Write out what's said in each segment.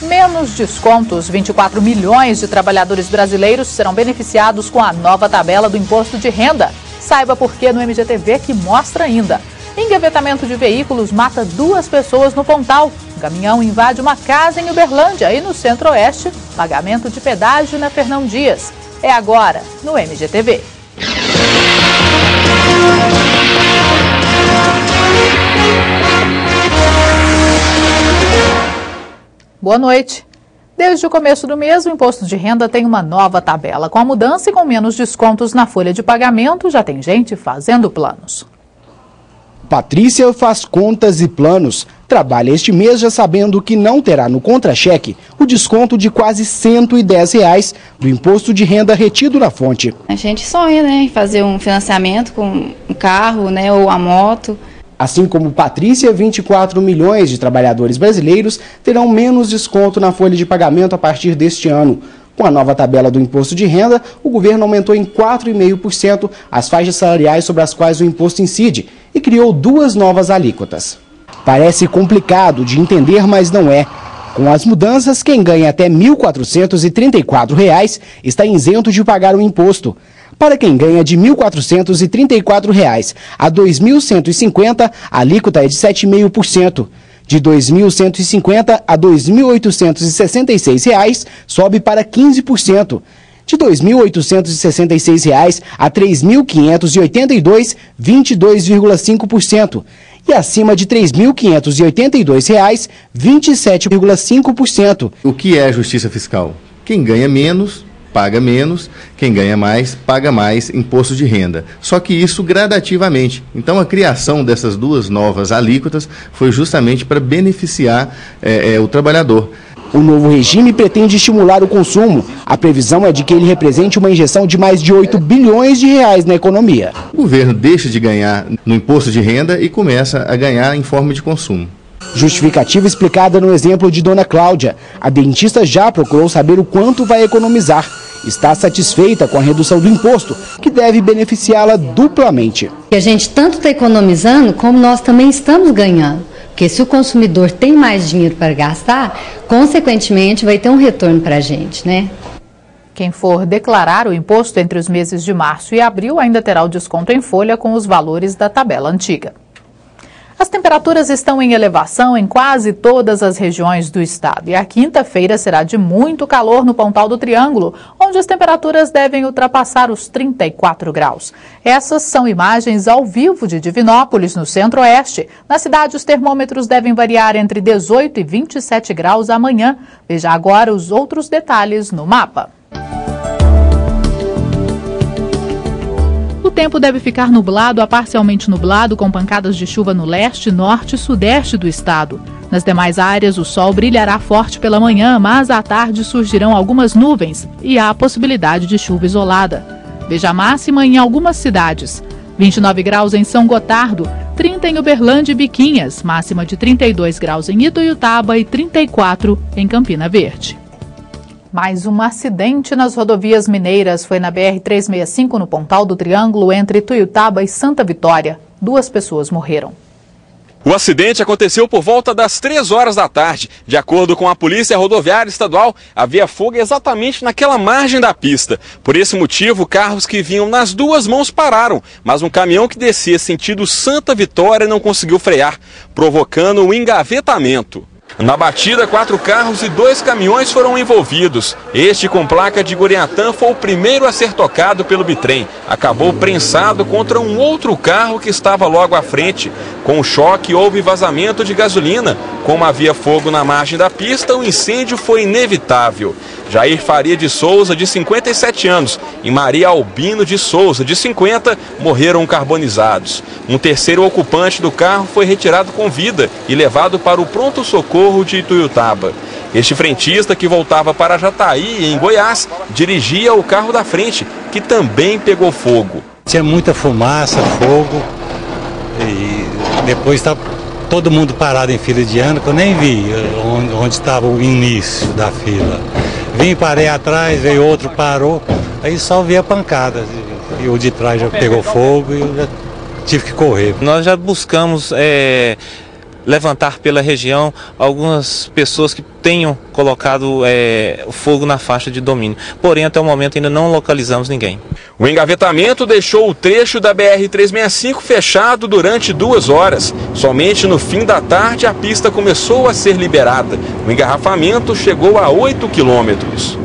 Menos descontos. 24 milhões de trabalhadores brasileiros serão beneficiados com a nova tabela do imposto de renda. Saiba por quê no MGTV, que mostra ainda. Engavetamento de veículos mata 2 pessoas no Pontal. Um caminhão invade uma casa em Uberlândia e no Centro-Oeste, pagamento de pedágio na Fernão Dias. É agora no MGTV. Boa noite. Desde o começo do mês, o imposto de renda tem uma nova tabela. Com a mudança e com menos descontos na folha de pagamento, já tem gente fazendo planos. Patrícia faz contas e planos. Trabalha este mês já sabendo que não terá no contra-cheque o desconto de quase R$110 do imposto de renda retido na fonte. A gente sonha, né, em fazer um financiamento com um carro, né, ou a moto. Assim como Patrícia, 24 milhões de trabalhadores brasileiros terão menos desconto na folha de pagamento a partir deste ano. Com a nova tabela do imposto de renda, o governo aumentou em 4,5% as faixas salariais sobre as quais o imposto incide e criou 2 novas alíquotas. Parece complicado de entender, mas não é. Com as mudanças, quem ganha até R$ 1.434 está isento de pagar o imposto. Para quem ganha de R$ 1.434 a R$ 2.150, a alíquota é de 7,5%. De R$ 2.150 a R$ 2.866 sobe para 15%. De R$ 2.866 a R$ 3.582, 22,5%. E acima de R$ 3.582, 27,5%. O que é justiça fiscal? Quem ganha menos, paga menos, quem ganha mais, paga mais imposto de renda. Só que isso gradativamente. Então a criação dessas 2 novas alíquotas foi justamente para beneficiar o trabalhador. O novo regime pretende estimular o consumo. A previsão é de que ele represente uma injeção de mais de R$ 8 bilhões na economia. O governo deixa de ganhar no imposto de renda e começa a ganhar em forma de consumo. Justificativa explicada no exemplo de Dona Cláudia. A dentista já procurou saber o quanto vai economizar. Está satisfeita com a redução do imposto, que deve beneficiá-la duplamente. A gente tanto está economizando, como nós também estamos ganhando. Porque se o consumidor tem mais dinheiro para gastar, consequentemente vai ter um retorno para a gente, né? Quem for declarar o imposto entre os meses de março e abril ainda terá o desconto em folha com os valores da tabela antiga. As temperaturas estão em elevação em quase todas as regiões do estado e a quinta-feira será de muito calor no Pontal do Triângulo, onde as temperaturas devem ultrapassar os 34 graus. Essas são imagens ao vivo de Divinópolis, no Centro-Oeste. Na cidade, os termômetros devem variar entre 18 e 27 graus amanhã. Veja agora os outros detalhes no mapa. O tempo deve ficar nublado a parcialmente nublado, com pancadas de chuva no leste, norte e sudeste do estado. Nas demais áreas, o sol brilhará forte pela manhã, mas à tarde surgirão algumas nuvens e há a possibilidade de chuva isolada. Veja a máxima em algumas cidades. 29 graus em São Gotardo, 30 em Uberlândia e Biquinhas, máxima de 32 graus em Ituiutaba e 34 em Campina Verde. Mais um acidente nas rodovias mineiras. Foi na BR-365, no Pontal do Triângulo, entre Ituiutaba e Santa Vitória. 2 pessoas morreram. O acidente aconteceu por volta das 3 horas da tarde. De acordo com a Polícia Rodoviária Estadual, havia fogo exatamente naquela margem da pista. Por esse motivo, carros que vinham nas 2 mãos pararam, mas um caminhão que descia sentido Santa Vitória não conseguiu frear, provocando um engavetamento. Na batida, 4 carros e 2 caminhões foram envolvidos. Este, com placa de Gureatã, foi o primeiro a ser tocado pelo bitrem. Acabou prensado contra um outro carro que estava logo à frente. Com o choque, houve vazamento de gasolina. Como havia fogo na margem da pista, o incêndio foi inevitável. Jair Faria de Souza, de 57 anos, e Maria Albino de Souza, de 50, morreram carbonizados. Um terceiro ocupante do carro foi retirado com vida e levado para o pronto-socorro de Ituiutaba. Este frentista, que voltava para Jataí, em Goiás, dirigia o carro da frente, que também pegou fogo. Tinha muita fumaça, fogo, e depois estava todo mundo parado em fila de ano, que eu nem vi onde estava o início da fila. Vim, parei atrás, veio outro, parou, aí só vi a pancada. E o de trás já pegou fogo e eu já tive que correr. Nós já buscamos levantar pela região algumas pessoas que tenham colocado fogo na faixa de domínio. Porém, até o momento ainda não localizamos ninguém. O engavetamento deixou o trecho da BR-365 fechado durante 2 horas. Somente no fim da tarde a pista começou a ser liberada. O engarrafamento chegou a 8 quilômetros.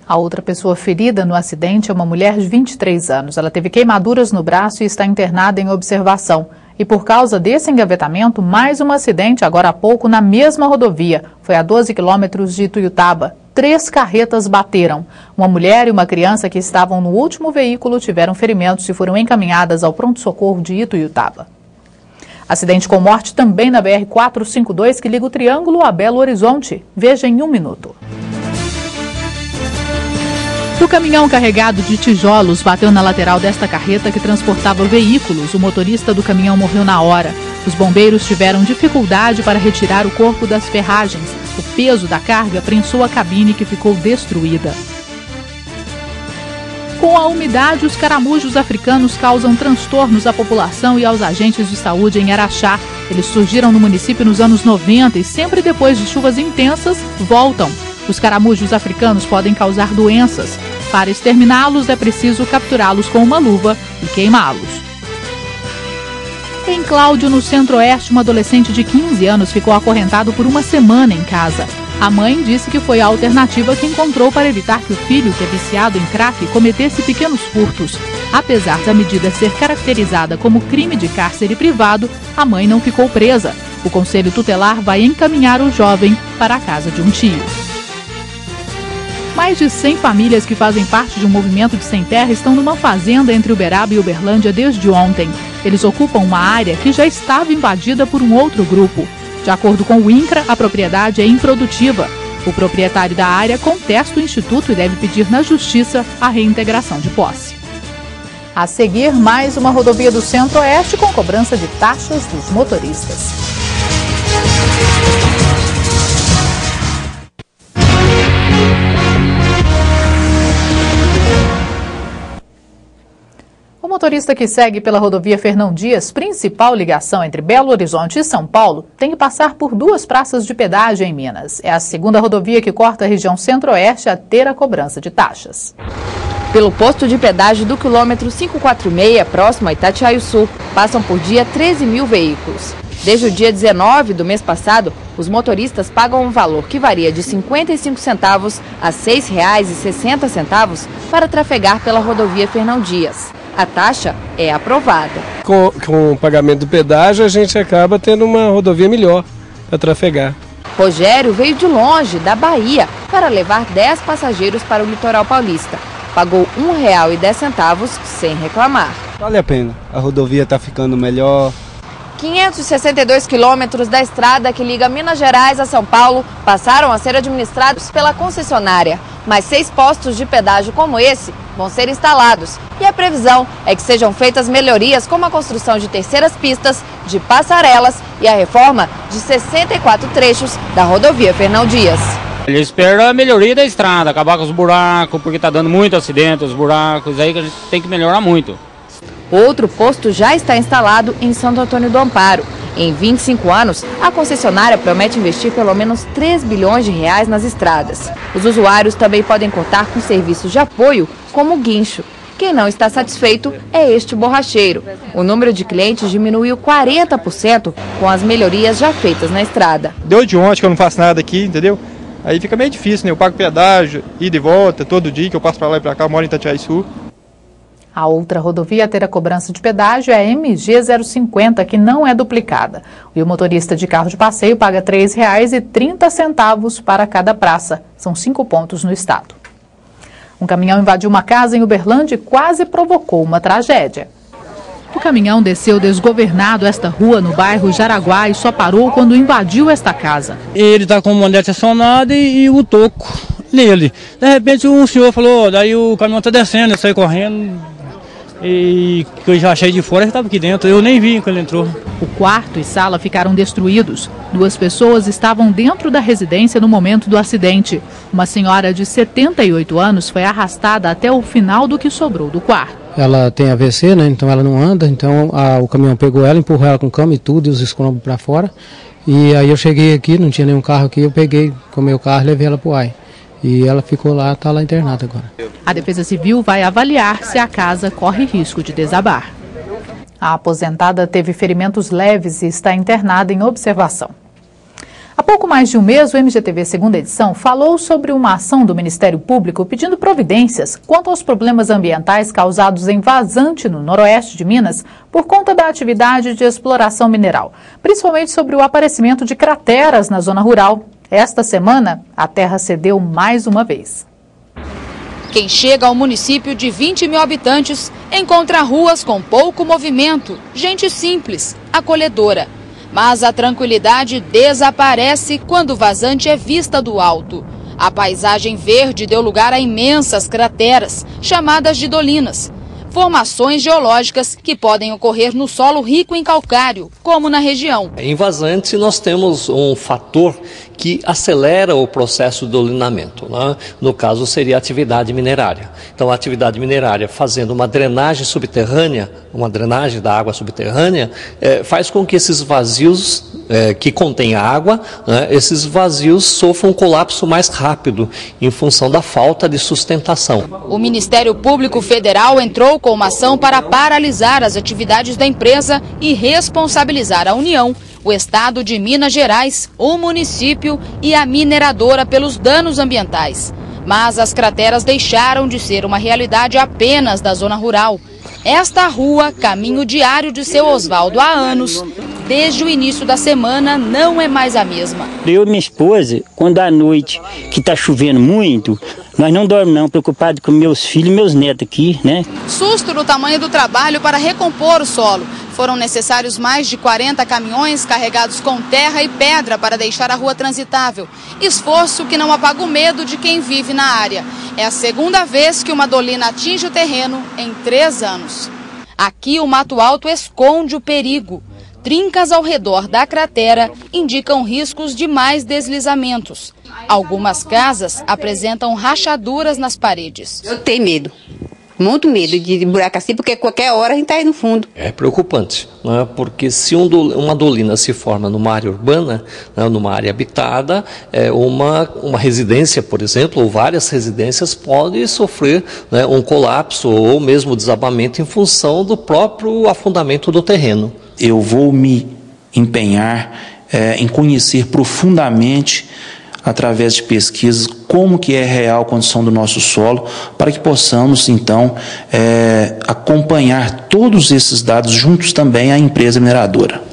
A outra pessoa ferida no acidente é uma mulher de 23 anos. Ela teve queimaduras no braço e está internada em observação. E por causa desse engavetamento, mais um acidente agora há pouco na mesma rodovia. Foi a 12 quilômetros de Ituiutaba. 3 carretas bateram. Uma mulher e uma criança que estavam no último veículo tiveram ferimentos e foram encaminhadas ao pronto-socorro de Ituiutaba. Acidente com morte também na BR-452 que liga o Triângulo a Belo Horizonte. Veja em 1 minuto. O caminhão carregado de tijolos bateu na lateral desta carreta que transportava veículos. O motorista do caminhão morreu na hora. Os bombeiros tiveram dificuldade para retirar o corpo das ferragens. O peso da carga prensou a cabine que ficou destruída. Com a umidade, os caramujos africanos causam transtornos à população e aos agentes de saúde em Araxá. Eles surgiram no município nos anos 90 e sempre depois de chuvas intensas, voltam. Os caramujos africanos podem causar doenças. Para exterminá-los, é preciso capturá-los com uma luva e queimá-los. Em Cláudio, no Centro-Oeste, um adolescente de 15 anos ficou acorrentado por uma semana em casa. A mãe disse que foi a alternativa que encontrou para evitar que o filho, que é viciado em crack, cometesse pequenos furtos. Apesar da medida ser caracterizada como crime de cárcere privado, a mãe não ficou presa. O Conselho Tutelar vai encaminhar o jovem para a casa de um tio. Mais de 100 famílias que fazem parte de um movimento de sem terra estão numa fazenda entre Uberaba e Uberlândia desde ontem. Eles ocupam uma área que já estava invadida por um outro grupo. De acordo com o INCRA, a propriedade é improdutiva. O proprietário da área contesta o Instituto e deve pedir na Justiça a reintegração de posse. A seguir, mais uma rodovia do Centro-Oeste com cobrança de taxas dos motoristas. O motorista que segue pela rodovia Fernão Dias, principal ligação entre Belo Horizonte e São Paulo, tem que passar por 2 praças de pedágio em Minas. É a segunda rodovia que corta a região Centro-Oeste a ter a cobrança de taxas. Pelo posto de pedágio do quilômetro 546, próximo a Itatiaiuçu, passam por dia 13 mil veículos. Desde o dia 19 do mês passado, os motoristas pagam um valor que varia de 55 centavos a R$ 6,60 para trafegar pela rodovia Fernão Dias. A taxa é aprovada. Com o pagamento do pedágio, a gente acaba tendo uma rodovia melhor para trafegar. Rogério veio de longe, da Bahia, para levar 10 passageiros para o litoral paulista. Pagou R$ 1,10 sem reclamar. Vale a pena, a rodovia está ficando melhor. 562 quilômetros da estrada que liga Minas Gerais a São Paulo passaram a ser administrados pela concessionária. Mas 6 postos de pedágio como esse vão ser instalados. E a previsão é que sejam feitas melhorias como a construção de terceiras pistas, de passarelas e a reforma de 64 trechos da rodovia Fernão Dias. Ele espera a melhoria da estrada, acabar com os buracos, porque está dando muito acidente, os buracos, aí que a gente tem que melhorar muito. Outro posto já está instalado em Santo Antônio do Amparo. Em 25 anos, a concessionária promete investir pelo menos R$ 3 bilhões nas estradas. Os usuários também podem contar com serviços de apoio, como o guincho. Quem não está satisfeito é este borracheiro. O número de clientes diminuiu 40% com as melhorias já feitas na estrada. Deu de ontem que eu não faço nada aqui, entendeu? Aí fica meio difícil, né? Eu pago pedágio, ida e volta, todo dia que eu passo para lá e para cá, eu moro em Itatiaiuçu. A outra rodovia a ter a cobrança de pedágio é a MG 050, que não é duplicada. E o motorista de carro de passeio paga R$ 3,30 para cada praça. São 5 pontos no estado. Um caminhão invadiu uma casa em Uberlândia e quase provocou uma tragédia. O caminhão desceu desgovernado esta rua no bairro Jaraguá e só parou quando invadiu esta casa. Ele está com o manete acionado e o toco nele. De repente um senhor falou, daí o caminhão está descendo, eu saí correndo. E que eu já achei de fora, ele estava aqui dentro, eu nem vi quando ele entrou. O quarto e sala ficaram destruídos. 2 pessoas estavam dentro da residência no momento do acidente. Uma senhora de 78 anos foi arrastada até o final do que sobrou do quarto. Ela tem AVC, né? Então ela não anda, então o caminhão pegou ela, empurrou ela com cama e tudo, e os escombros para fora. E aí eu cheguei aqui, não tinha nenhum carro aqui, eu peguei com o meu carro e levei ela pro UAI. E ela ficou lá, está lá internada agora. A Defesa Civil vai avaliar se a casa corre risco de desabar. A aposentada teve ferimentos leves e está internada em observação. Há pouco mais de um mês, o MGTV Segunda Edição falou sobre uma ação do Ministério Público pedindo providências quanto aos problemas ambientais causados em Vazante, no noroeste de Minas, por conta da atividade de exploração mineral, principalmente sobre o aparecimento de crateras na zona rural. Esta semana, a terra cedeu mais uma vez. Quem chega ao município de 20 mil habitantes encontra ruas com pouco movimento, gente simples, acolhedora. Mas a tranquilidade desaparece quando Vazante é vista do alto. A paisagem verde deu lugar a imensas crateras, chamadas de dolinas. Formações geológicas que podem ocorrer no solo rico em calcário, como na região. Em Vazante nós temos um fator que acelera o processo de dolinamento, né? No caso seria a atividade minerária. Então a atividade minerária fazendo uma drenagem subterrânea, uma drenagem da água subterrânea, faz com que esses vazios que contêm água, né, esses vazios sofram um colapso mais rápido em função da falta de sustentação. O Ministério Público Federal entrou com uma ação para paralisar as atividades da empresa e responsabilizar a União, o Estado de Minas Gerais, o município e a mineradora pelos danos ambientais. Mas as crateras deixaram de ser uma realidade apenas da zona rural. Esta rua, caminho diário de seu Oswaldo há anos, desde o início da semana não é mais a mesma. Eu e minha esposa, quando à noite, que está chovendo muito, nós não dormimos não, preocupados com meus filhos e meus netos aqui, né? Susto no tamanho do trabalho para recompor o solo. Foram necessários mais de 40 caminhões carregados com terra e pedra para deixar a rua transitável. Esforço que não apaga o medo de quem vive na área. É a segunda vez que uma dolina atinge o terreno em 3 anos. Aqui o Mato Alto esconde o perigo. Trincas ao redor da cratera indicam riscos de mais deslizamentos. Algumas casas apresentam rachaduras nas paredes. Eu tenho medo. Muito medo de buraco assim, porque qualquer hora a gente está aí no fundo. É preocupante, né? Porque se uma dolina se forma numa área urbana, né, numa área habitada, uma residência, por exemplo, ou várias residências podem sofrer, né, um colapso ou mesmo desabamento em função do próprio afundamento do terreno. Eu vou me empenhar em conhecer profundamente, através de pesquisas, como que é a real condição do nosso solo, para que possamos, então, acompanhar todos esses dados juntos também à empresa mineradora.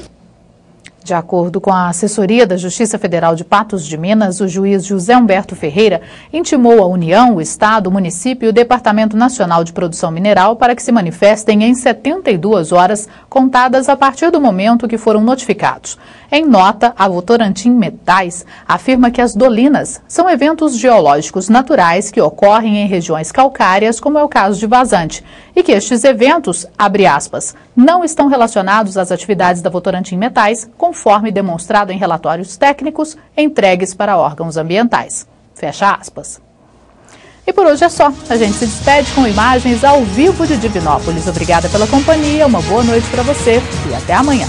De acordo com a assessoria da Justiça Federal de Patos de Minas, o juiz José Humberto Ferreira intimou a União, o Estado, o município e o Departamento Nacional de Produção Mineral para que se manifestem em 72 horas, contadas a partir do momento que foram notificados. Em nota, a Votorantim Metais afirma que as dolinas são eventos geológicos naturais que ocorrem em regiões calcárias, como é o caso de Vazante, e que estes eventos, abre aspas, não estão relacionados às atividades da Votorantim Metais, conforme demonstrado em relatórios técnicos entregues para órgãos ambientais. Fecha aspas. E por hoje é só. A gente se despede com imagens ao vivo de Divinópolis. Obrigada pela companhia, uma boa noite para você e até amanhã.